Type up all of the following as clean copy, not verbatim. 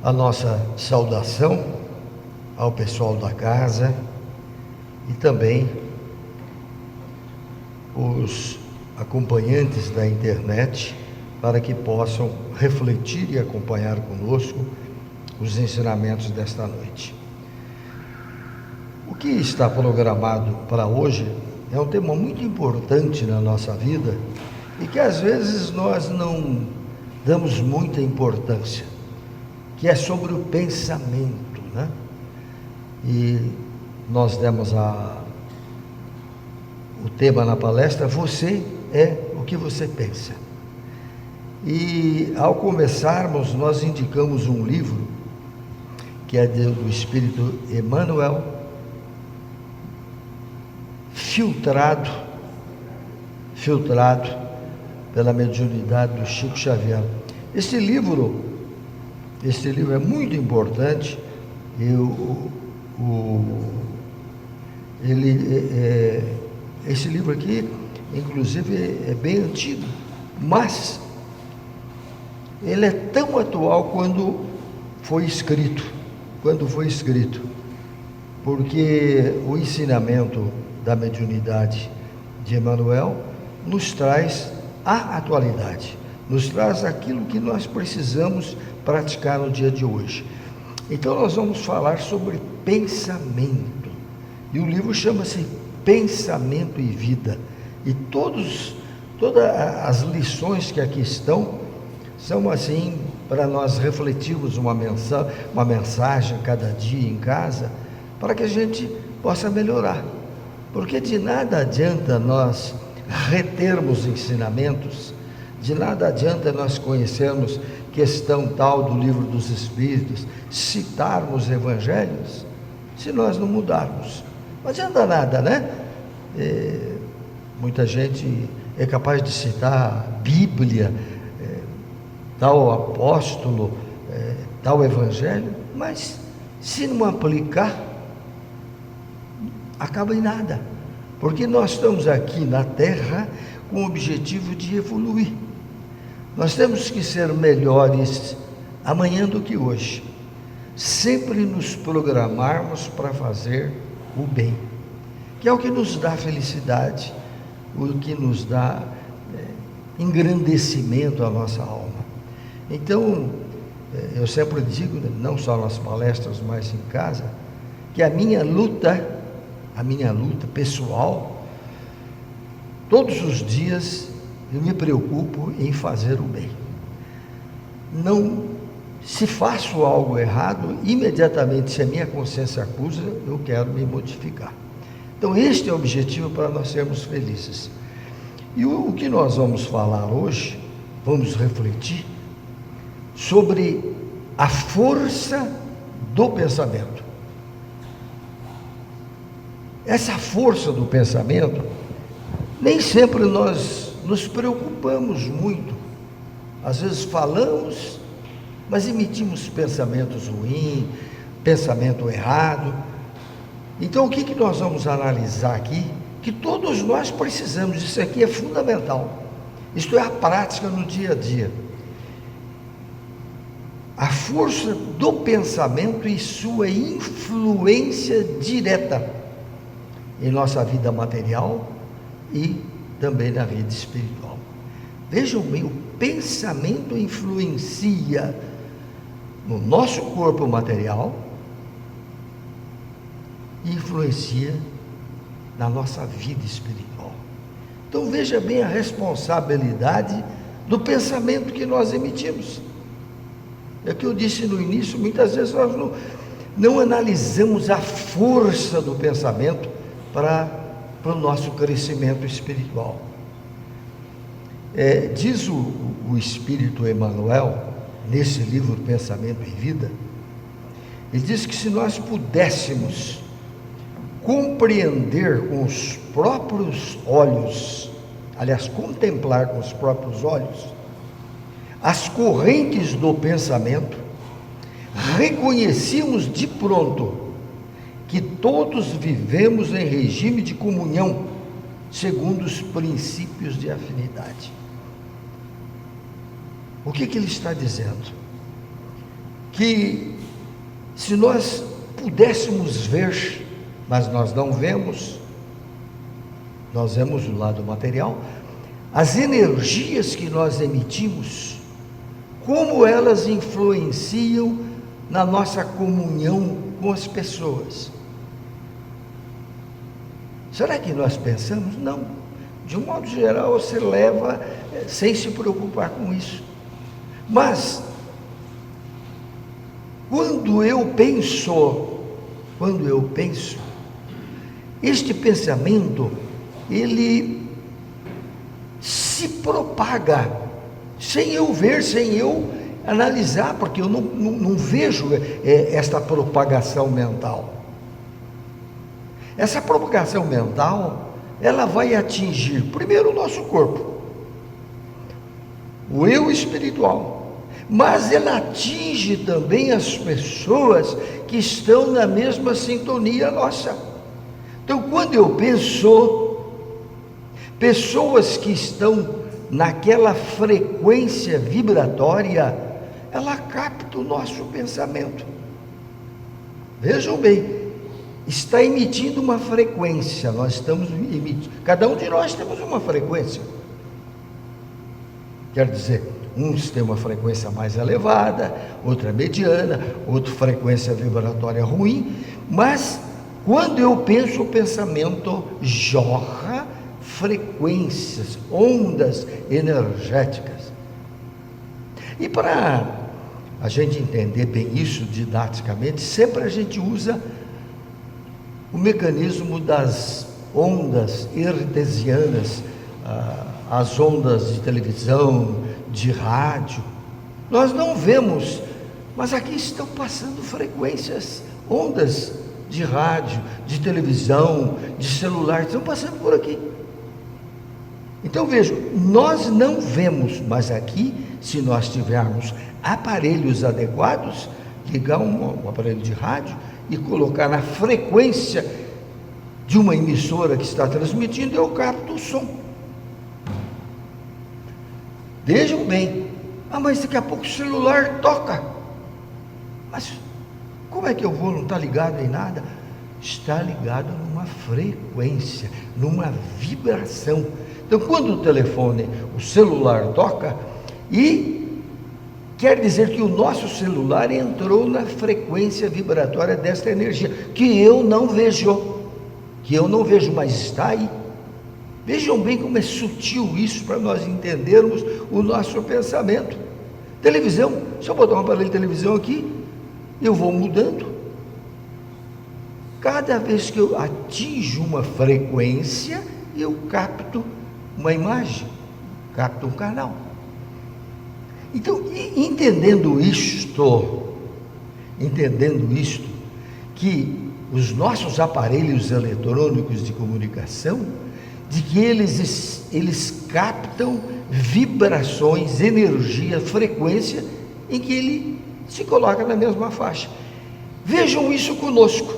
a nossa saudação ao pessoal da casa e também os acompanhantes da internet, para que possam refletir e acompanhar conosco os ensinamentos desta noite. O que está programado para hoje é um tema muito importante na nossa vida e que às vezes nós não damos muita importância, que é sobre o pensamento, né? E nós demos o tema na palestra: você é o que você pensa. E ao começarmos, nós indicamos um livro que é do Espírito Emmanuel, filtrado pela mediunidade do Chico Xavier. Este livro é muito importante. Esse livro aqui, inclusive, é bem antigo, mas ele é tão atual quando foi escrito, porque o ensinamento da mediunidade de Emmanuel nos traz a atualidade, nos traz aquilo que nós precisamos praticar no dia de hoje. Então nós vamos falar sobre pensamento, e o livro chama-se Pensamento e Vida, e todas as lições que aqui estão são assim para nós refletirmos uma mensagem cada dia em casa, para que a gente possa melhorar, porque de nada adianta nós retermos ensinamentos, de nada adianta nós conhecermos questão tal do Livro dos Espíritos, citarmos evangelhos, se nós não mudarmos. Não adianta nada, né? Muita gente é capaz de citar a Bíblia, tal apóstolo, tal evangelho, mas se não aplicar, acaba em nada, porque nós estamos aqui na Terra com o objetivo de evoluir. Nós temos que ser melhores amanhã do que hoje, sempre nos programarmos para fazer o bem, que é o que nos dá felicidade, o que nos dá engrandecimento à nossa alma. Então, eu sempre digo, não só nas palestras, mas em casa, que a minha luta pessoal, todos os dias eu me preocupo em fazer o bem. Não, se faço algo errado, imediatamente, se a minha consciência acusa, eu quero me modificar. Então, este é o objetivo para nós sermos felizes. E o que nós vamos falar hoje, vamos refletir sobre a força do pensamento. Essa força do pensamento, nem sempre nós nos preocupamos muito. Às vezes falamos, mas emitimos pensamentos ruins, pensamento errado. Então o que nós vamos analisar aqui? Que todos nós precisamos, isso aqui é fundamental. Isto é a prática no dia a dia. A força do pensamento e sua influência direta em nossa vida material e também na vida espiritual. Vejam bem, o pensamento influencia no nosso corpo material e influencia na nossa vida espiritual. Então veja bem a responsabilidade do pensamento que nós emitimos. É o que eu disse no início, muitas vezes nós não analisamos a força do pensamento para o nosso crescimento espiritual. Diz o Espírito Emmanuel, nesse livro Pensamento e Vida, ele diz que se nós pudéssemos compreender com os próprios olhos, aliás, contemplar com os próprios olhos, as correntes do pensamento, reconhecíamos de pronto que todos vivemos em regime de comunhão, segundo os princípios de afinidade. O que ele está dizendo? que se nós pudéssemos ver, mas nós não vemos, nós vemos o lado material, as energias que nós emitimos, como elas influenciam na nossa comunhão com as pessoas. Será que nós pensamos? Não. De um modo geral, você leva sem se preocupar com isso. Mas, quando eu penso, este pensamento, ele se propaga, sem eu ver, sem eu analisar, porque eu não vejo esta propagação mental. Essa propagação mental, ela vai atingir primeiro o nosso corpo, o eu espiritual, mas ela atinge também as pessoas que estão na mesma sintonia nossa. Então, quando eu penso, pessoas que estão naquela frequência vibratória, ela capta o nosso pensamento. Vejam bem, está emitindo uma frequência, nós estamos emitindo, cada um de nós temos uma frequência. Quer dizer, uns têm uma frequência mais elevada, outra mediana, outra frequência vibratória ruim, mas quando eu penso, o pensamento jorra frequências, ondas energéticas. E para a gente entender bem isso didaticamente, sempre a gente usa o mecanismo das ondas hertzianas, as ondas de televisão, de rádio. Nós não vemos, mas aqui estão passando frequências, ondas de rádio, de televisão, de celular, estão passando por aqui. Então vejo, nós não vemos, mas aqui, se nós tivermos aparelhos adequados, ligar um aparelho de rádio e colocar na frequência de uma emissora que está transmitindo, eu capto o som. Vejam bem, mas daqui a pouco o celular toca. Mas como é que eu vou? Não está ligado em nada? Está ligado numa frequência, numa vibração. Então, quando o celular toca, e quer dizer que o nosso celular entrou na frequência vibratória desta energia, que eu não vejo, mas está aí. Vejam bem como é sutil isso, para nós entendermos o nosso pensamento. Televisão, se eu botar um aparelho de televisão aqui, eu vou mudando. Cada vez que eu atinjo uma frequência, eu capto uma imagem, capto um canal. Então, entendendo isto, que os nossos aparelhos eletrônicos de comunicação, de que eles captam vibrações, energia, frequência, em que ele se coloca na mesma faixa. Vejam isso conosco,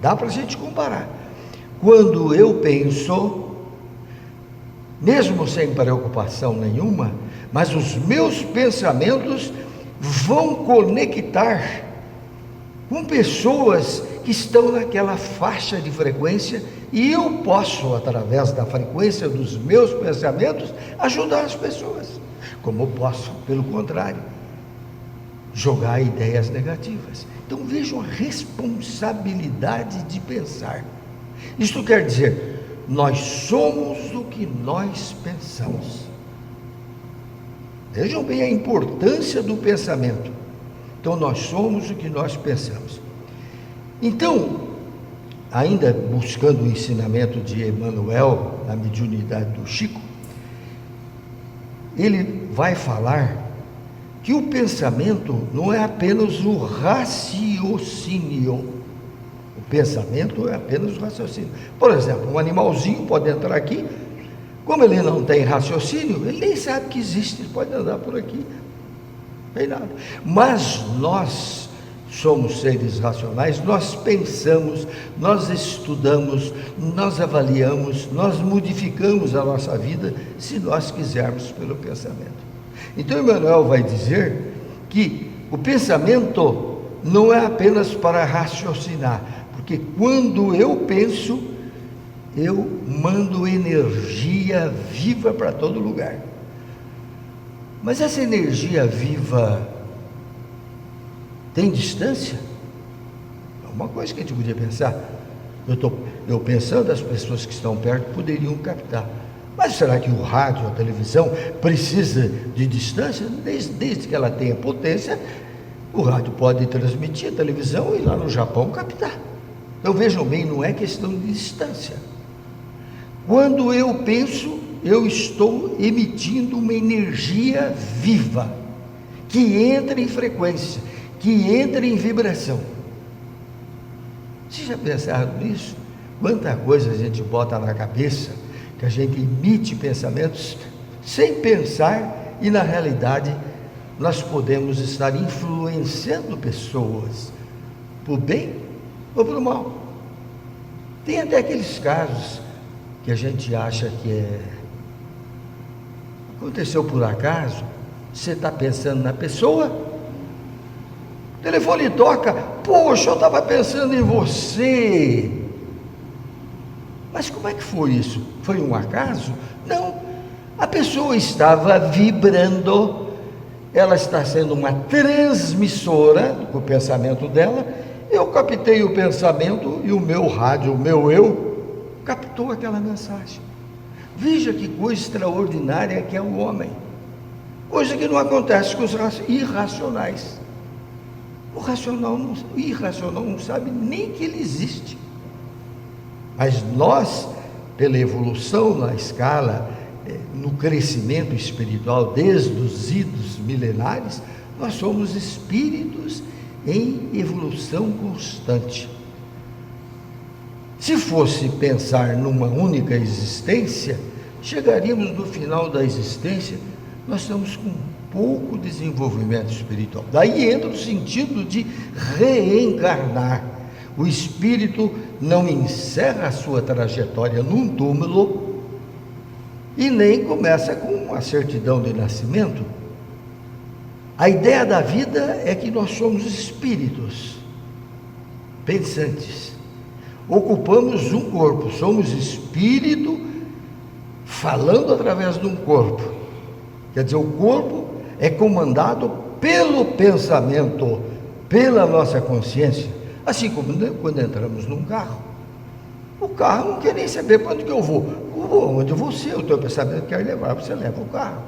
dá para a gente comparar. Quando eu penso, mesmo sem preocupação nenhuma, mas os meus pensamentos vão conectar com pessoas que estão naquela faixa de frequência, e eu posso, através da frequência dos meus pensamentos, ajudar as pessoas, como eu posso, pelo contrário, jogar ideias negativas. Então vejam a responsabilidade de pensar. Isto quer dizer, nós somos o que nós pensamos. Vejam bem a importância do pensamento. Então nós somos o que nós pensamos. Então, ainda buscando o ensinamento de Emmanuel, na mediunidade do Chico, ele vai falar que o pensamento não é apenas o raciocínio. O pensamento é apenas o raciocínio. Por exemplo, um animalzinho pode entrar aqui, como ele não tem raciocínio, ele nem sabe que existe, ele pode andar por aqui, não tem nada. Mas nós somos seres racionais, nós pensamos, nós estudamos, nós avaliamos, nós modificamos a nossa vida, se nós quisermos, pelo pensamento. Então Emmanuel vai dizer que o pensamento não é apenas para raciocinar, porque quando eu penso, eu mando energia viva para todo lugar. Mas essa energia viva tem distância? É uma coisa que a gente podia pensar. Eu pensando, as pessoas que estão perto poderiam captar. Mas será que o rádio, a televisão, precisa de distância? Desde que ela tenha potência, o rádio pode transmitir, a televisão e lá no Japão captar. Então vejam bem, não é questão de distância. Quando eu penso, eu estou emitindo uma energia viva, que entra em frequência, que entra em vibração. Vocês já pensaram nisso? Quanta coisa a gente bota na cabeça, que a gente emite pensamentos sem pensar, e na realidade nós podemos estar influenciando pessoas, por bem ou por mal. Tem até aqueles casos que a gente acha que aconteceu por acaso. Você está pensando na pessoa, o telefone toca, poxa, eu estava pensando em você. Mas como é que foi isso? Foi um acaso? Não, a pessoa estava vibrando, ela está sendo uma transmissora do pensamento dela. Eu captei o pensamento e o meu rádio, o meu eu, captou aquela mensagem. Veja que coisa extraordinária que é o homem, coisa que não acontece com os irracionais. O irracional não sabe nem que ele existe. Mas nós, pela evolução na escala, no crescimento espiritual, desde os idos milenares, nós somos espíritos em evolução constante. Se fosse pensar numa única existência, chegaríamos no final da existência, nós estamos com pouco desenvolvimento espiritual. Daí entra o sentido de reencarnar. O espírito não encerra a sua trajetória num túmulo e nem começa com a certidão de nascimento. A ideia da vida é que nós somos espíritos pensantes, ocupamos um corpo, somos espírito falando através de um corpo. Quer dizer, o corpo é comandado pelo pensamento, pela nossa consciência. Assim como quando entramos num carro, o carro não quer nem saber para onde que eu vou. Onde você, o teu pensamento quer levar, você leva o carro.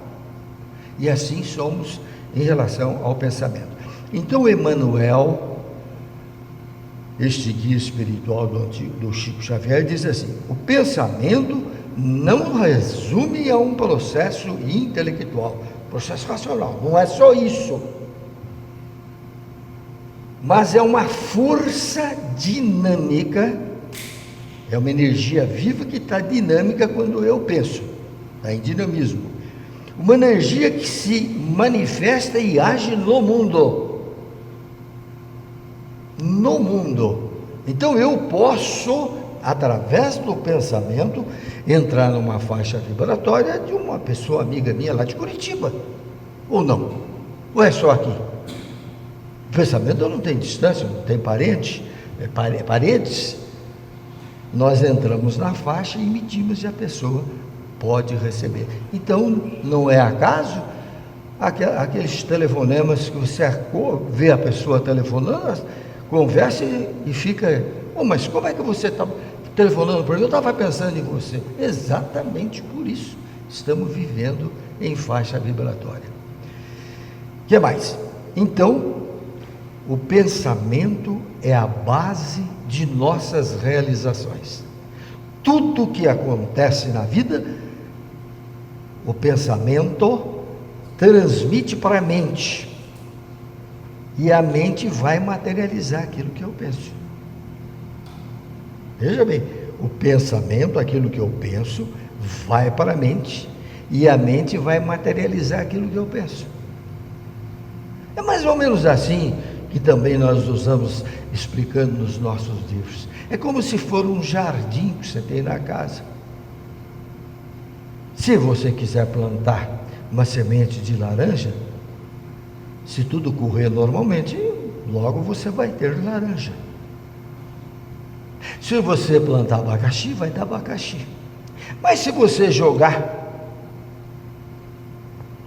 E assim somos em relação ao pensamento. Então Emmanuel, este guia espiritual do Chico Xavier, diz assim: o pensamento não resume a um processo intelectual, processo racional, não é só isso, mas é uma força dinâmica, é uma energia viva que está dinâmica quando eu penso, está em dinamismo, uma energia que se manifesta e age no mundo. Então eu posso, através do pensamento, entrar numa faixa vibratória de uma pessoa amiga minha lá de Curitiba, ou não, ou é só aqui? O pensamento não tem distância, não tem paredes. Nós entramos na faixa e emitimos, e a pessoa pode receber. Então não é acaso aqueles telefonemas que você vê a pessoa telefonando, conversa e fica: mas como é que você está telefonando para mim? Eu estava pensando em você. Exatamente por isso estamos vivendo em faixa vibratória. O que mais? Então, o pensamento é a base de nossas realizações. Tudo que acontece na vida, o pensamento transmite para a mente, e a mente vai materializar aquilo que eu penso. Veja bem, o pensamento, aquilo que eu penso, vai para a mente, e a mente vai materializar aquilo que eu penso. É mais ou menos assim que também nós usamos explicando nos nossos livros. É como se for um jardim que você tem na casa. Se você quiser plantar uma semente de laranja, Se tudo correr normalmente, logo você vai ter laranja. Se você plantar abacaxi, vai dar abacaxi. Mas se você jogar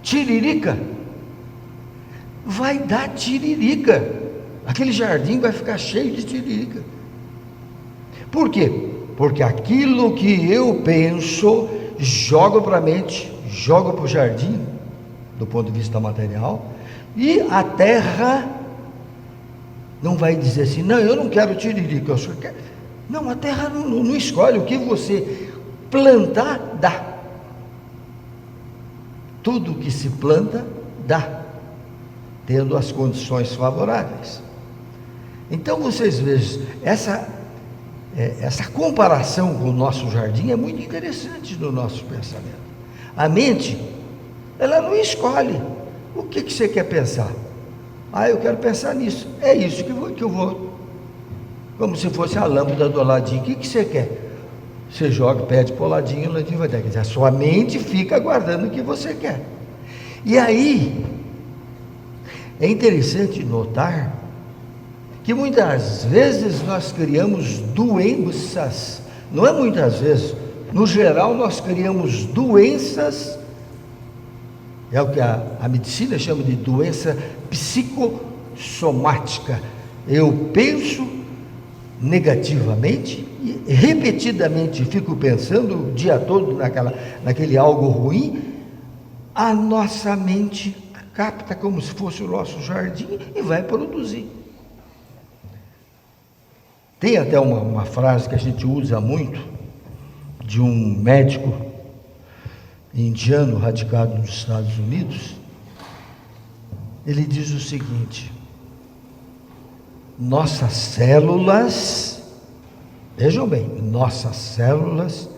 tiririca, vai dar tiririca. Aquele jardim vai ficar cheio de tiririca. Por quê? Porque aquilo que eu penso, jogo para a mente, jogo para o jardim, do ponto de vista material, e a terra não vai dizer assim, não, eu não quero tiririca, eu só quero. Não, a terra não escolhe, o que você plantar, dá. Tudo que se planta, dá, tendo as condições favoráveis. Então vocês vejam, essa comparação com o nosso jardim é muito interessante no nosso pensamento. A mente, ela não escolhe o que você quer pensar. Eu quero pensar nisso, é isso que eu vou, como se fosse a lâmpada do Aladim. O que você quer? Você joga, pede para o Aladim, o Aladim vai dar. Quer dizer, a sua mente fica aguardando o que você quer. E aí, é interessante notar que muitas vezes nós criamos doenças, não é muitas vezes, no geral nós criamos doenças, é o que a medicina chama de doença psicossomática. Eu penso negativamente e repetidamente fico pensando o dia todo naquele algo ruim, a nossa mente capta como se fosse o nosso jardim e vai produzir. Tem até uma frase que a gente usa muito, de um médico indiano radicado nos Estados Unidos. Ele diz o seguinte: nossas células, vejam bem, nossas células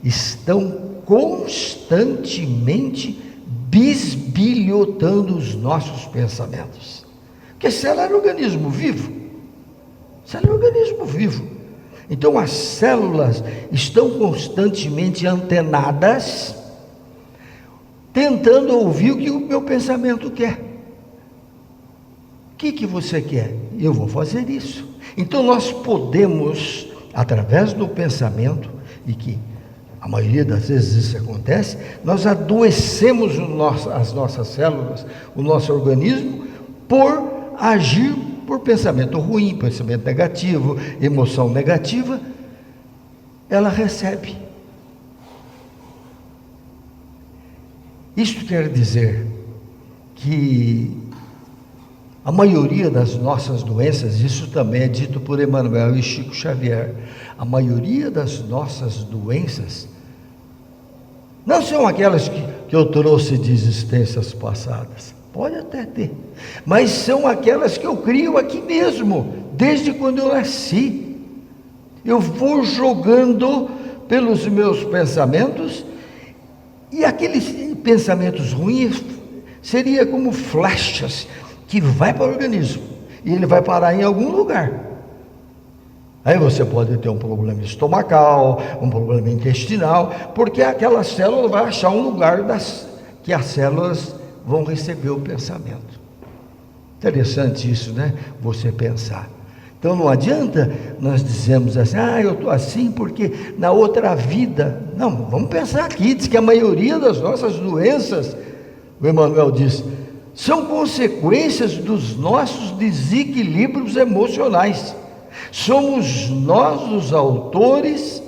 estão constantemente bisbilhotando os nossos pensamentos, porque célula é um organismo vivo. Célula é um organismo vivo. Então as células estão constantemente antenadas, tentando ouvir o que o meu pensamento quer. O que você quer? Eu vou fazer isso. Então nós podemos, através do pensamento, e que a maioria das vezes isso acontece, nós adoecemos as nossas células, o nosso organismo, por agir por pensamento ruim, pensamento negativo, emoção negativa. Ela recebe. Isto quer dizer que a maioria das nossas doenças, isso também é dito por Emmanuel e Chico Xavier, a maioria das nossas doenças não são aquelas que eu trouxe de existências passadas. Pode até ter, mas são aquelas que eu crio aqui mesmo, desde quando eu nasci. Eu vou jogando pelos meus pensamentos, e aqueles pensamentos ruins seria como flechas que vai para o organismo, e ele vai parar em algum lugar. Aí você pode ter um problema estomacal, um problema intestinal, porque aquela célula vai achar um lugar que as células vão receber o pensamento. Interessante isso, né? Você pensar. Então não adianta nós dizermos assim, eu estou assim porque na outra vida. Não, vamos pensar aqui, diz que a maioria das nossas doenças, o Emmanuel diz, são consequências dos nossos desequilíbrios emocionais. Somos nós os autores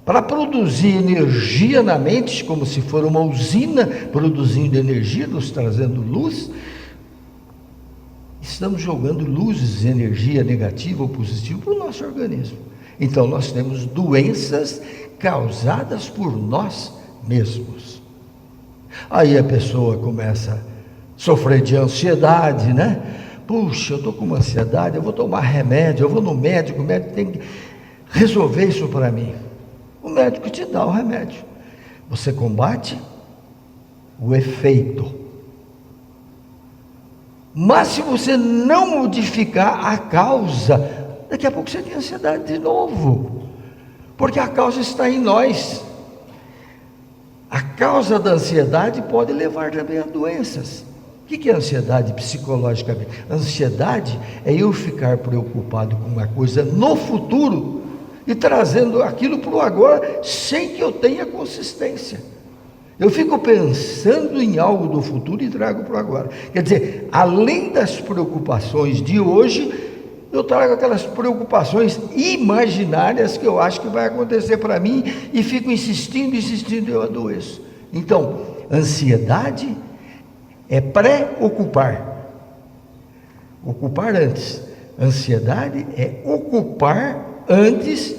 para produzir energia na mente, como se for uma usina produzindo energia, nos trazendo luz. Estamos jogando luzes, energia negativa ou positiva para o nosso organismo. Então nós temos doenças causadas por nós mesmos. Aí a pessoa começa a sofrer de ansiedade, né? Puxa, eu estou com uma ansiedade, eu vou tomar remédio, eu vou no médico, o médico tem que resolver isso para mim. O médico te dá o remédio. Você combate o efeito. Mas se você não modificar a causa, daqui a pouco você tem ansiedade de novo. Porque a causa está em nós. A causa da ansiedade pode levar também a doenças. O que é ansiedade psicologicamente? Ansiedade é eu ficar preocupado com uma coisa no futuro e trazendo aquilo para o agora sem que eu tenha consistência. Eu fico pensando em algo do futuro e trago para o agora. Quer dizer, além das preocupações de hoje, eu trago aquelas preocupações imaginárias que eu acho que vai acontecer para mim e fico insistindo e eu adoeço. Então, ansiedade é pré-ocupar. Ocupar antes. Ansiedade é ocupar antes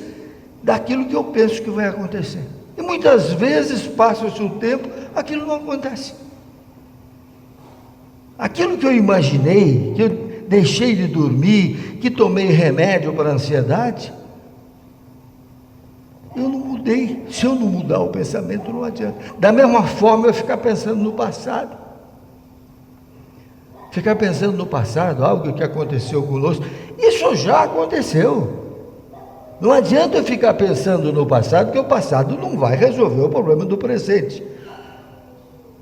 daquilo que eu penso que vai acontecer. E muitas vezes passa-se o tempo, aquilo não acontece. Aquilo que eu imaginei, que eu deixei de dormir, que tomei remédio para a ansiedade, eu não mudei. Se eu não mudar o pensamento, não adianta. Da mesma forma, eu ficar pensando no passado. Ficar pensando no passado, algo que aconteceu conosco, isso já aconteceu. Não adianta eu ficar pensando no passado, porque o passado não vai resolver o problema do presente.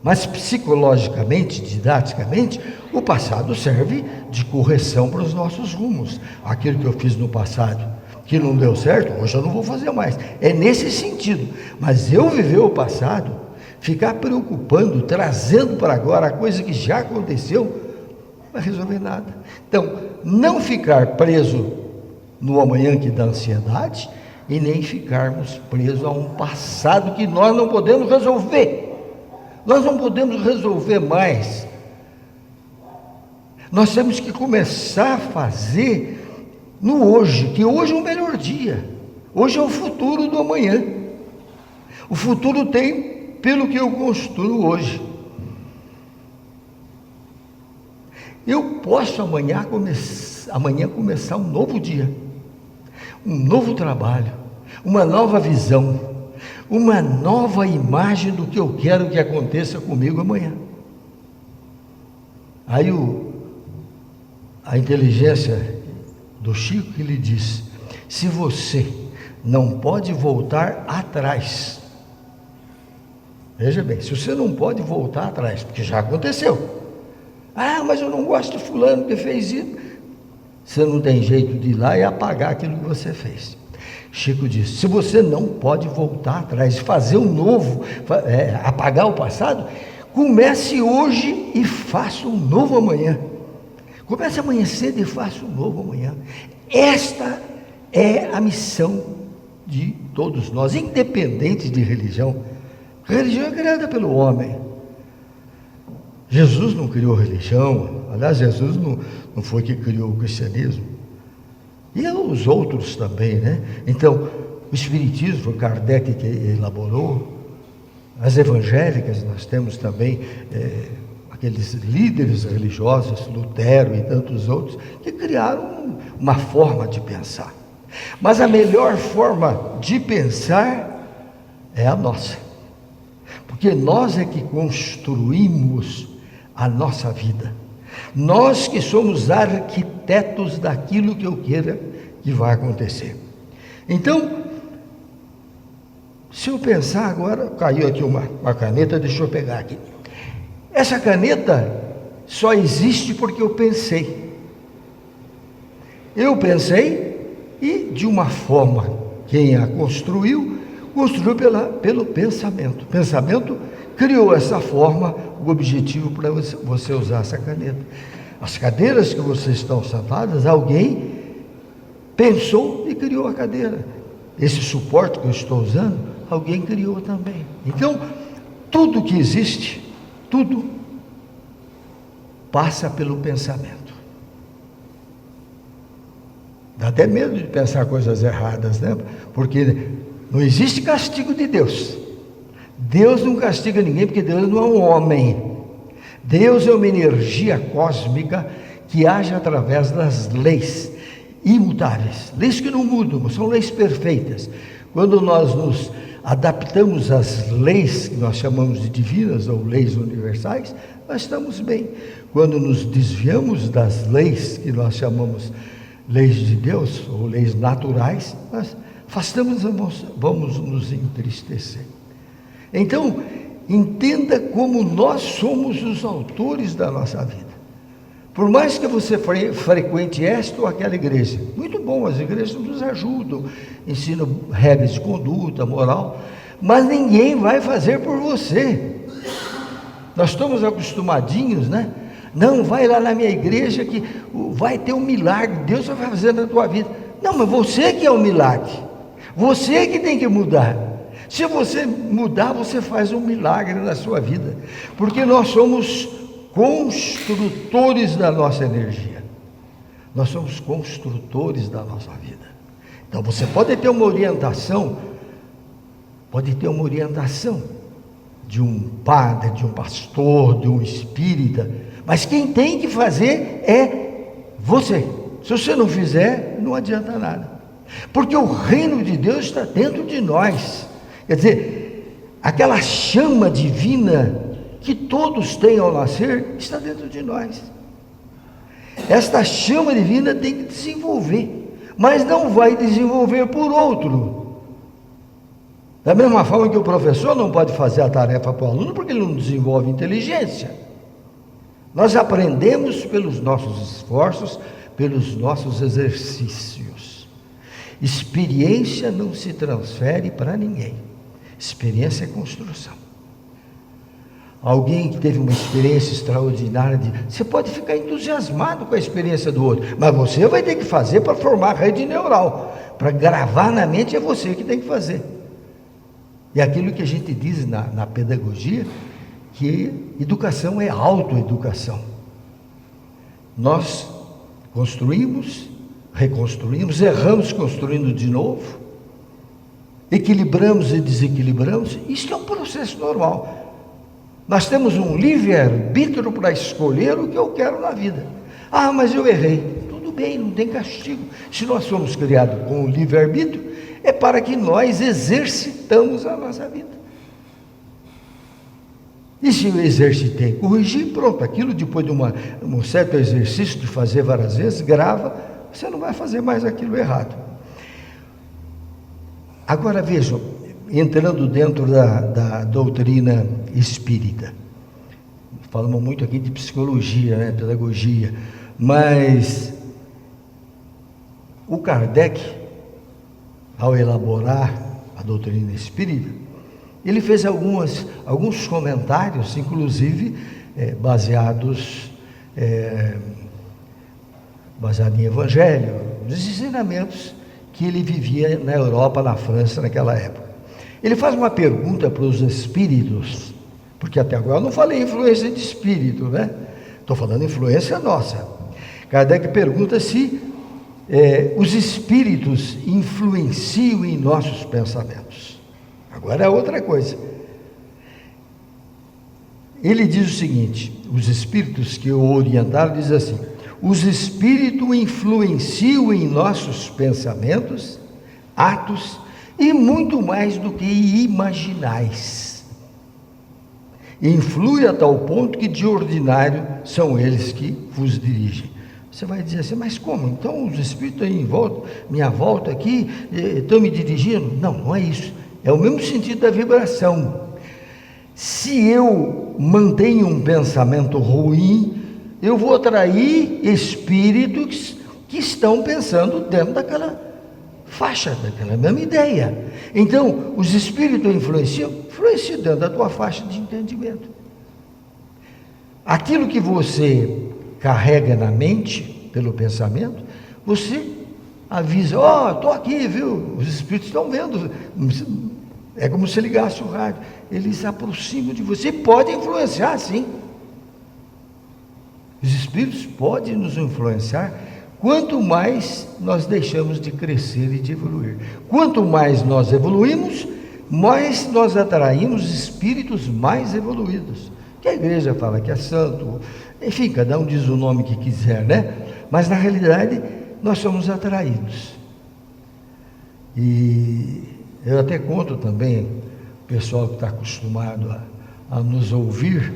Mas psicologicamente, didaticamente, o passado serve de correção para os nossos rumos. Aquilo que eu fiz no passado, que não deu certo, hoje eu não vou fazer mais. É nesse sentido. Mas eu viver o passado, ficar preocupando, trazendo para agora a coisa que já aconteceu, não vai resolver nada. Então, não ficar preso no amanhã que dá ansiedade, e nem ficarmos presos a um passado que nós não podemos resolver. Nós não podemos resolver mais. Nós temos que começar a fazer no hoje, que hoje é o melhor dia. Hoje é o futuro do amanhã. O futuro tem pelo que eu construo hoje. Eu posso amanhã começar um novo dia, um novo trabalho, uma nova visão, uma nova imagem do que eu quero que aconteça comigo amanhã. Aí a inteligência do Chico que lhe diz: se você não pode voltar atrás, veja bem, se você não pode voltar atrás, porque já aconteceu. Ah, mas eu não gosto de fulano que fez isso. Você não tem jeito de ir lá e apagar aquilo que você fez. Chico disse: se você não pode voltar atrás, fazer um novo, apagar o passado, comece hoje e faça um novo amanhã. Comece amanhã cedo e faça um novo amanhã. Esta é a missão de todos nós, independente de religião. Religião é criada pelo homem. Jesus não criou religião. Aliás, Jesus não foi que criou o cristianismo. E os outros também, né? Então, o Espiritismo foi Kardec que elaborou. As evangélicas, nós temos também aqueles líderes religiosos, Lutero e tantos outros, que criaram uma forma de pensar. Mas a melhor forma de pensar é a nossa. Porque nós é que construímos a nossa vida. Nós que somos arquitetos daquilo que eu queira que vai acontecer. Então, se eu pensar agora, caiu aqui uma caneta, deixa eu pegar aqui. Essa caneta só existe porque eu pensei. Eu pensei e, de uma forma, quem a construiu pelo pensamento. O pensamento criou essa forma, o objetivo para você usar essa caneta. As cadeiras que vocês estão sentadas, alguém pensou e criou a cadeira. Esse suporte que eu estou usando, alguém criou também. Então, tudo que existe, tudo passa pelo pensamento. Dá até medo de pensar coisas erradas, né? Porque não existe castigo de Deus. Deus não castiga ninguém, porque Deus não é um homem. Deus é uma energia cósmica que age através das leis imutáveis, leis que não mudam, são leis perfeitas. Quando nós nos adaptamos às leis que nós chamamos de divinas ou leis universais, nós estamos bem. Quando nos desviamos das leis que nós chamamos leis de Deus ou leis naturais, nós afastamos, vamos nos entristecer. Então, Entenda como nós somos os autores da nossa vida. Por mais que você frequente esta ou aquela igreja, muito bom, as igrejas nos ajudam, ensinam regras de conduta, moral, mas ninguém vai fazer por você. Nós estamos acostumadinhos, né? Não, vai lá na minha igreja que vai ter um milagre, Deus vai fazer na tua vida. Não, mas você que é o milagre, você que tem que mudar. Se você mudar, você faz um milagre na sua vida, porque nós somos construtores da nossa energia, nós somos construtores da nossa vida. Então você pode ter uma orientação, de um padre, de um pastor, de um espírita, mas quem tem que fazer é você. Se você não fizer, não adianta nada, porque o reino de Deus está dentro de nós. Quer dizer, aquela chama divina que todos têm ao nascer está dentro de nós. Esta chama divina tem que desenvolver, mas não vai desenvolver por outro. Da mesma forma que o professor não pode fazer a tarefa para o aluno porque ele não desenvolve inteligência. Nós aprendemos pelos nossos esforços, pelos nossos exercícios. Experiência não se transfere para ninguém. Experiência é construção. Alguém que teve uma experiência extraordinária, você pode ficar entusiasmado com a experiência do outro, mas você vai ter que fazer para formar a rede neural, para gravar na mente, é você que tem que fazer. E aquilo que a gente diz na pedagogia, que educação é autoeducação. Nós construímos, reconstruímos, erramos construindo de novo, equilibramos e desequilibramos. Isso é um processo normal. Nós temos um livre-arbítrio para escolher o que eu quero na vida. Ah, mas eu errei. Tudo bem, não tem castigo. Se nós somos criados com o livre-arbítrio, é para que nós exercitamos a nossa vida. E se eu exercitei, corrigir, pronto, aquilo depois de um certo exercício de fazer várias vezes, grava, você não vai fazer mais aquilo errado. Agora vejam, entrando dentro da doutrina espírita, falamos muito aqui de psicologia, né, pedagogia, mas o Kardec, ao elaborar a doutrina espírita, ele fez alguns comentários, inclusive baseados em Evangelho, nos ensinamentos que ele vivia na Europa, na França, naquela época. Ele faz uma pergunta para os espíritos, porque até agora eu não falei influência de espírito, né? Estou falando influência nossa. Kardec pergunta se os espíritos influenciam em nossos pensamentos. Agora é outra coisa. Ele diz o seguinte, os espíritos que o orientaram, diz assim: os espíritos influenciam em nossos pensamentos, atos e muito mais do que imaginais. Influi a tal ponto que de ordinário são eles que vos dirigem. Você vai dizer assim, mas como? Então os espíritos aí em volta, minha volta aqui, estão me dirigindo? Não, não é isso. É o mesmo sentido da vibração. Se eu mantenho um pensamento ruim, eu vou atrair espíritos que estão pensando dentro daquela faixa, daquela mesma ideia. Então, os espíritos influenciam dentro da tua faixa de entendimento. Aquilo que você carrega na mente, pelo pensamento, você avisa, estou aqui, viu? Os espíritos estão vendo. É como se ligasse o rádio. Eles se aproximam de você, podem influenciar, sim. Os espíritos podem nos influenciar, quanto mais nós deixamos de crescer e de evoluir. Quanto mais nós evoluímos, mais nós atraímos espíritos mais evoluídos. Que a igreja fala que é santo, enfim, cada um diz o nome que quiser, né? Mas na realidade, nós somos atraídos. E eu até conto também, o pessoal que está acostumado a nos ouvir,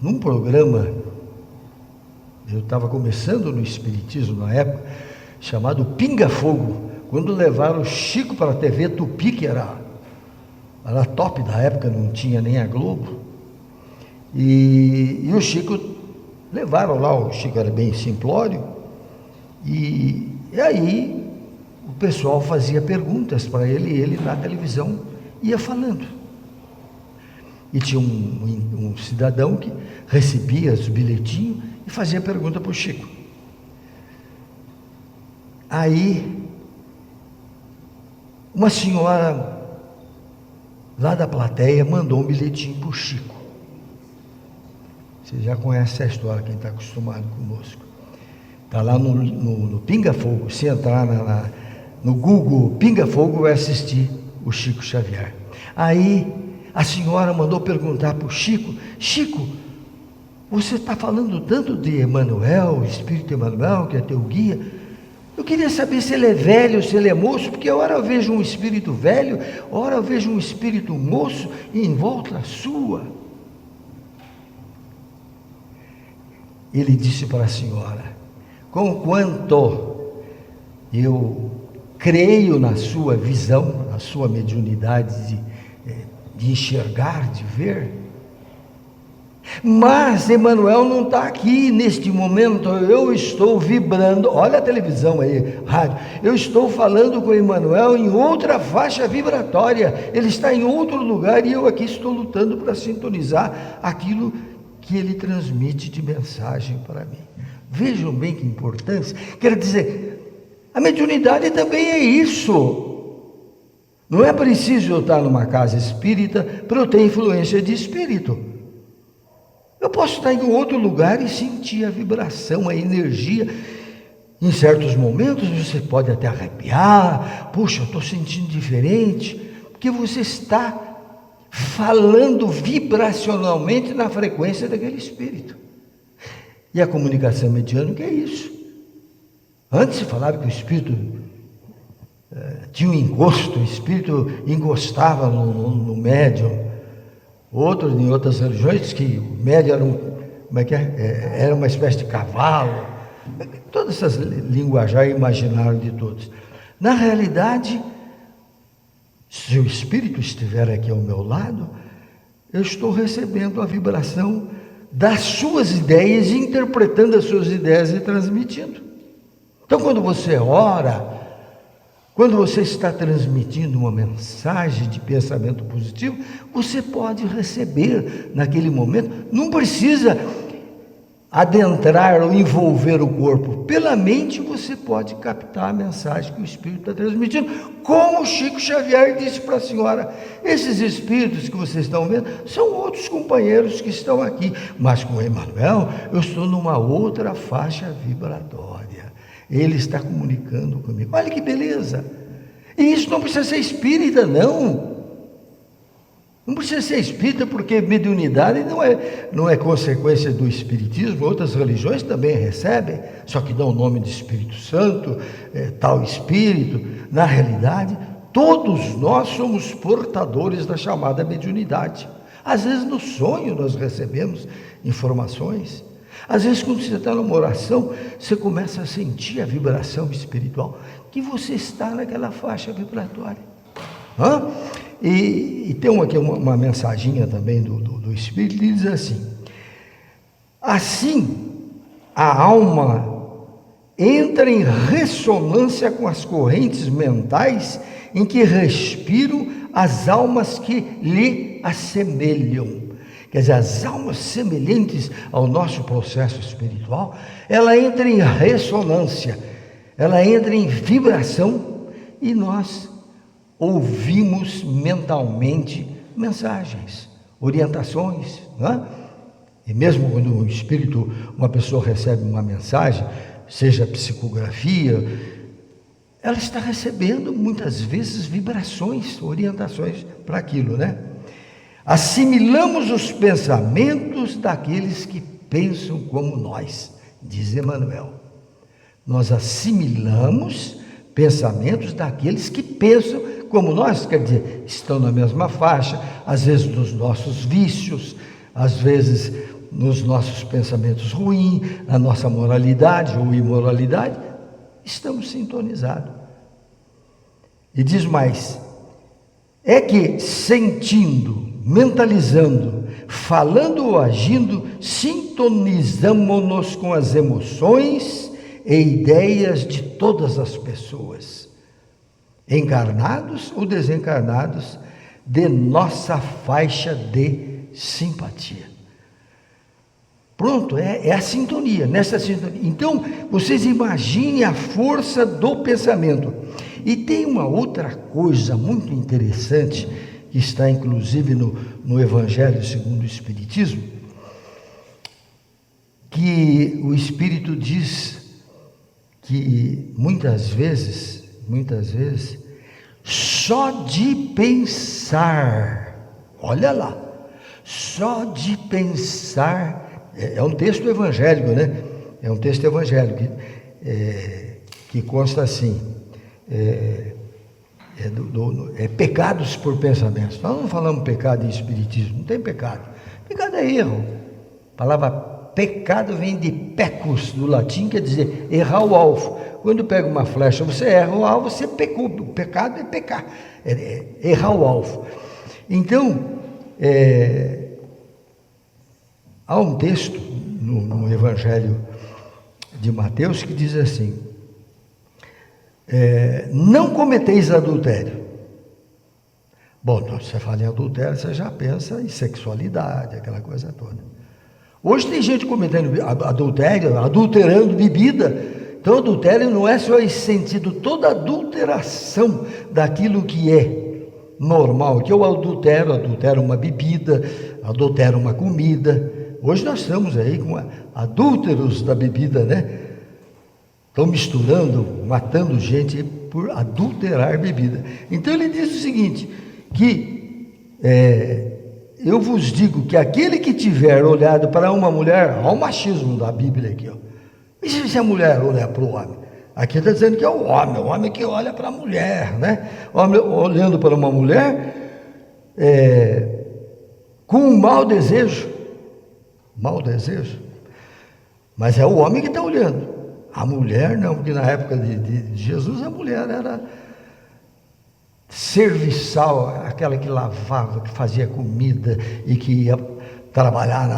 num programa, eu estava começando no Espiritismo na época, chamado Pinga Fogo, quando levaram o Chico para a TV Tupi, que era era top da época, não tinha nem a Globo. E o Chico, levaram lá, o Chico era bem simplório, e aí o pessoal fazia perguntas para ele, e ele na televisão ia falando. E tinha um cidadão que recebia os bilhetinhos e fazia pergunta para o Chico. Aí, uma senhora lá da plateia mandou um bilhetinho para o Chico. Você já conhece a história, quem está acostumado conosco. Está lá no Pinga Fogo. Se entrar no Google Pinga Fogo, vai assistir o Chico Xavier. Aí a senhora mandou perguntar para o Chico: Chico, você está falando tanto de Emmanuel, Espírito Emmanuel, que é teu guia. Eu queria saber se ele é velho, se ele é moço, porque ora eu vejo um espírito velho, ora eu vejo um espírito moço em volta sua. Ele disse para a senhora: conquanto eu creio na sua visão, na sua mediunidade de enxergar, de ver, mas Emmanuel não está aqui neste momento, eu estou vibrando, olha a televisão aí, rádio, eu estou falando com Emmanuel em outra faixa vibratória, ele está em outro lugar e eu aqui estou lutando para sintonizar aquilo que ele transmite de mensagem para mim. Vejam bem que importância. Quer dizer, a mediunidade também é isso. Não é preciso eu estar numa casa espírita para eu ter influência de espírito. Eu posso estar em outro lugar e sentir a vibração, a energia. Em certos momentos você pode até arrepiar. Puxa, eu estou sentindo diferente, porque você está falando vibracionalmente na frequência daquele espírito. E a comunicação mediúnica é isso. Antes se falava que o espírito tinha um encosto, o espírito encostava no médium. Outros, em outras religiões, que o médium era era uma espécie de cavalo. Todas essas linguajar imaginárias de todos. Na realidade, se o espírito estiver aqui ao meu lado, eu estou recebendo a vibração das suas ideias, interpretando as suas ideias e transmitindo. Então, quando você ora, quando você está transmitindo uma mensagem de pensamento positivo, você pode receber naquele momento, não precisa adentrar ou envolver o corpo. Pela mente você pode captar a mensagem que o Espírito está transmitindo, como o Chico Xavier disse para a senhora: esses espíritos que vocês estão vendo são outros companheiros que estão aqui, mas com Emmanuel eu estou numa outra faixa vibratória, ele está comunicando comigo. Olha que beleza! E isso não precisa ser espírita, não precisa ser espírita, porque mediunidade não é consequência do espiritismo. Outras religiões também recebem, só que dão o nome de Espírito Santo, tal espírito. Na realidade, todos nós somos portadores da chamada mediunidade. Às vezes no sonho nós recebemos informações. Às vezes quando você está numa oração, você começa a sentir a vibração espiritual, que você está naquela faixa vibratória. E tem aqui uma mensaginha também do Espírito, que diz assim: assim a alma entra em ressonância com as correntes mentais em que respiram as almas que lhe assemelham. Quer dizer, as almas semelhantes ao nosso processo espiritual, ela entra em ressonância, ela entra em vibração, e nós ouvimos mentalmente mensagens, orientações, né? E mesmo quando o espírito, uma pessoa recebe uma mensagem, seja psicografia, ela está recebendo muitas vezes vibrações, orientações para aquilo, né? Assimilamos os pensamentos daqueles que pensam como nós, diz Emmanuel. Nós assimilamos pensamentos daqueles que pensam como nós, quer dizer, estão na mesma faixa, às vezes nos nossos vícios, às vezes nos nossos pensamentos ruins, na nossa moralidade ou é que sentindo, mentalizando, falando ou agindo, sintonizamos-nos com as emoções e ideias de todas as pessoas, encarnados ou desencarnados, de nossa faixa de simpatia. Pronto, é a sintonia, nessa sintonia. Então, vocês imaginem a força do pensamento. E tem uma outra coisa muito interessante, que está inclusive no Evangelho segundo o Espiritismo, que o Espírito diz que muitas vezes, só de pensar, olha lá, só de pensar, é um texto evangélico, né? É um texto evangélico que consta assim, pecados por pensamentos. Nós não falamos pecado em espiritismo, não tem pecado. Pecado é erro. A palavra pecado vem de pecus, do latim, quer dizer errar o alvo. Quando pega uma flecha, você erra o alvo, você pecou. O pecado é pecar, é errar o alvo. Então, há um texto no Evangelho de Mateus que diz assim: não cometeis adultério. Bom, então você fala em adultério, você já pensa em sexualidade, aquela coisa toda. Hoje tem gente cometendo adultério, adulterando bebida. Então adultério não é só esse sentido, toda adulteração daquilo que é normal, que eu adultero uma bebida, adultero uma comida. Hoje nós estamos aí com adúlteros da bebida, né? Estão misturando, matando gente por adulterar bebida. Então ele diz o seguinte, que eu vos digo que aquele que tiver olhado para uma mulher, olha o machismo da Bíblia aqui, ó. E se a mulher olhar para o homem? Aqui está dizendo que é o homem que olha para a mulher, né? Olhando para uma mulher com um mau desejo, mas é o homem que está olhando. A mulher não, porque na época de Jesus a mulher era serviçal, aquela que lavava, que fazia comida e que ia trabalhar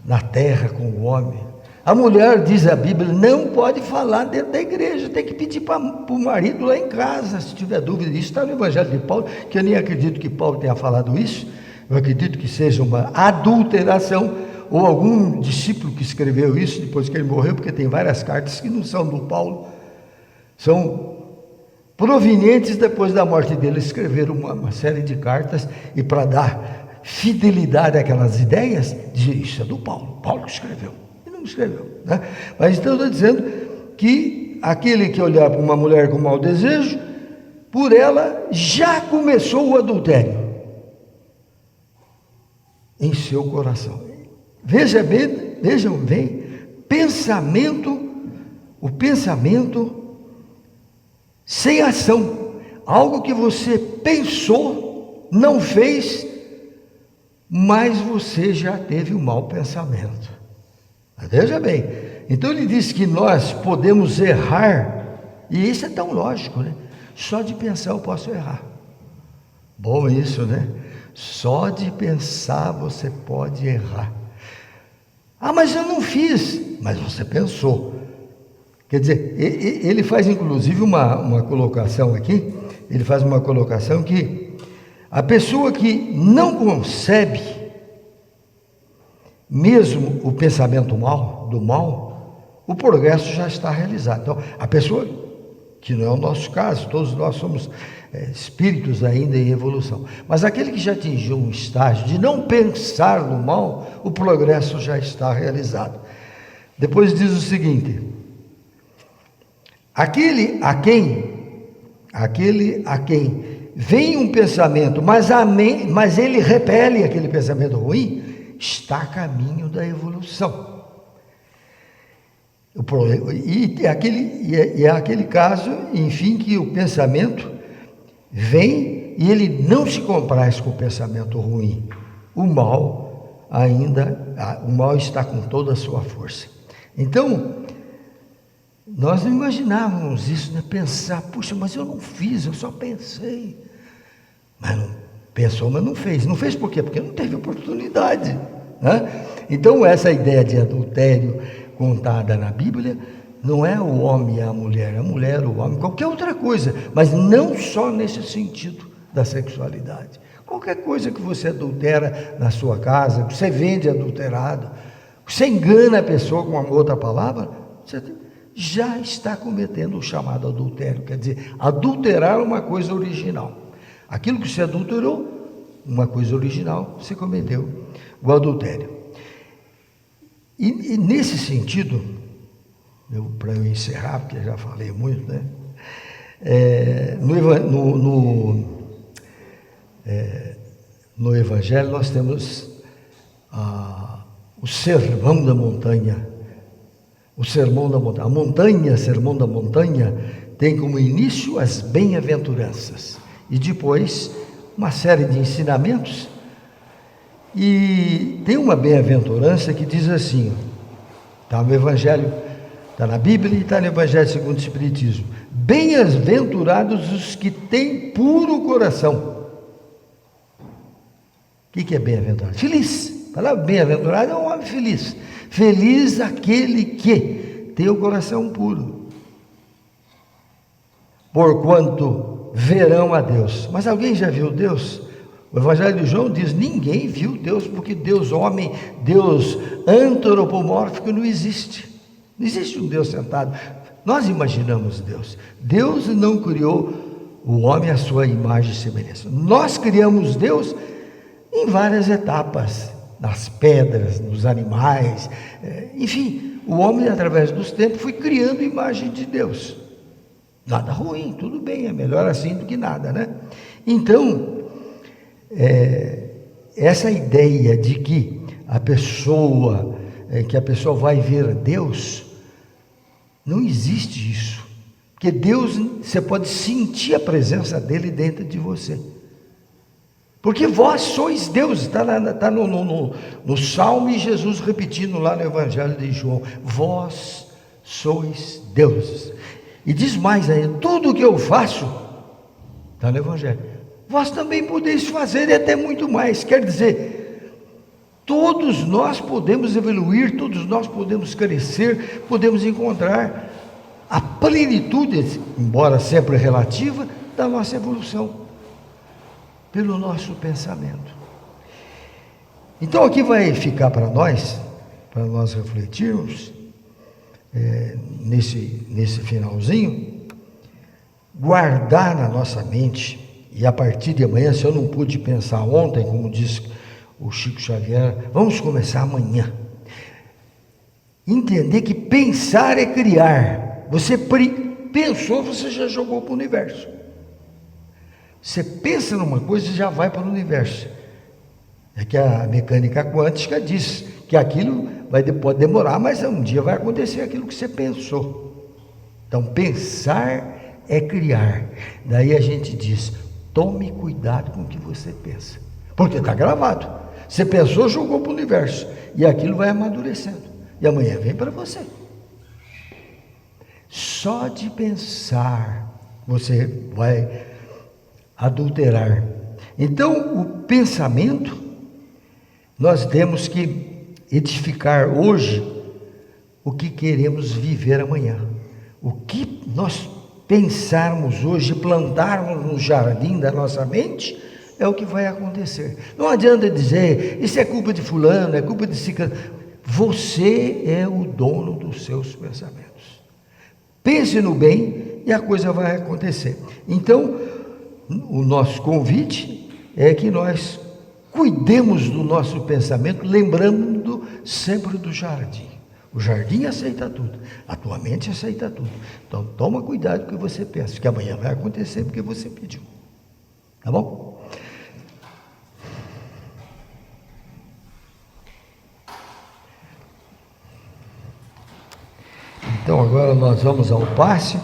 na terra com o homem. A mulher, diz a Bíblia, não pode falar dentro da igreja, tem que pedir para o marido lá em casa, se tiver dúvida. Isso está no Evangelho de Paulo, que eu nem acredito que Paulo tenha falado isso. Eu acredito que seja uma adulteração, ou algum discípulo que escreveu isso depois que ele morreu, porque tem várias cartas que não são do Paulo, são provenientes depois da morte dele. Escreveram uma série de cartas, e para dar fidelidade àquelas ideias, dizer isso é do Paulo que escreveu, ele não escreveu, né? Mas então eu estou dizendo que aquele que olhar para uma mulher com mau desejo, por ela já começou o adultério em seu coração. Vejam bem, o pensamento sem ação, algo que você pensou, não fez, mas você já teve um mau pensamento. Veja bem, então ele diz que nós podemos errar, e isso é tão lógico, né? Só de pensar eu posso errar. Bom isso, né? Só de pensar você pode errar. Ah, mas eu não fiz. Mas você pensou. Quer dizer, ele faz inclusive uma colocação aqui, ele faz uma colocação que a pessoa que não concebe mesmo o pensamento do mal, o progresso já está realizado. Então, a pessoa, que não é o nosso caso, todos nós somos espíritos ainda em evolução, mas aquele que já atingiu um estágio de não pensar no mal, o progresso já está realizado. Depois diz o seguinte: aquele a quem vem um pensamento, mas ele repele aquele pensamento ruim, está a caminho da evolução. E é aquele caso, enfim, que o pensamento vem e ele não se compraz com o pensamento ruim. O mal está com toda a sua força. Então, Nós não imaginávamos isso, né? Pensar, puxa, mas eu não fiz, eu só pensei. Mas não pensou, mas não fez. Não fez por quê? Porque não teve oportunidade, né? Então, essa ideia de adultério contada na Bíblia não é o homem e a mulher, o homem, qualquer outra coisa, mas não só nesse sentido da sexualidade. Qualquer coisa que você adultera na sua casa, que você vende adulterado, que você engana a pessoa com uma outra palavra, você já está cometendo o chamado adultério, quer dizer, adulterar uma coisa original. Aquilo que você adulterou, uma coisa original, você cometeu o adultério. E nesse sentido, para eu encerrar, porque eu já falei muito, né? No Evangelho nós temos o Sermão da Montanha. O Sermão da Montanha, Sermão da Montanha, tem como início as bem-aventuranças e depois uma série de ensinamentos. E tem uma bem-aventurança que diz assim, está no Evangelho, está na Bíblia e está no Evangelho segundo o Espiritismo: bem-aventurados os que têm puro coração. O que é bem-aventurado? Feliz. A palavra bem-aventurado é um homem feliz. Feliz aquele que tem o coração puro, porquanto verão a Deus. Mas alguém já viu Deus? O Evangelho de João diz: ninguém viu Deus, porque Deus homem, Deus antropomórfico não existe. Não existe um Deus sentado. Nós imaginamos Deus. Deus não criou o homem à sua imagem e semelhança. Nós criamos Deus em várias etapas, nas pedras, nos animais, enfim, o homem através dos tempos foi criando imagem de Deus. Nada ruim, tudo bem, é melhor assim do que nada, né? Então, essa ideia de que a pessoa vai ver Deus, não existe isso, porque Deus, você pode sentir a presença dele dentro de você, porque vós sois Deus. Está no Salmo, e Jesus repetindo lá no Evangelho de João: vós sois deuses. E diz mais ainda: tudo o que eu faço, está no Evangelho, vós também podeis fazer, e até muito mais. Quer dizer, todos nós podemos evoluir, todos nós podemos crescer, podemos encontrar a plenitude, embora sempre relativa, da nossa evolução, pelo nosso pensamento. Então aqui vai ficar para nós refletirmos, nesse finalzinho, guardar na nossa mente, e a partir de amanhã, se eu não pude pensar ontem, como disse o Chico Xavier, vamos começar amanhã. Entender que pensar é criar. Você pensou, você já jogou para o universo. Você pensa numa coisa e já vai para o universo. É que a mecânica quântica diz que aquilo pode demorar, mas um dia vai acontecer aquilo que você pensou. Então, pensar é criar. Daí a gente diz: tome cuidado com o que você pensa, porque está gravado. Você pensou, jogou para o universo, e aquilo vai amadurecendo, e amanhã vem para você. Só de pensar você vai adulterar. Então, o pensamento, nós temos que edificar hoje o que queremos viver amanhã. O que nós pensarmos hoje, plantarmos no jardim da nossa mente, é o que vai acontecer. Não adianta dizer: isso é culpa de fulano, é culpa de ciclano. Você é o dono dos seus pensamentos. Pense no bem e a coisa vai acontecer. Então, o nosso convite é que nós cuidemos do nosso pensamento, lembrando sempre do jardim. O jardim aceita tudo, a tua mente aceita tudo. Então toma cuidado com o que você pensa, que amanhã vai acontecer porque você pediu. Tá bom? Então agora nós vamos ao passe.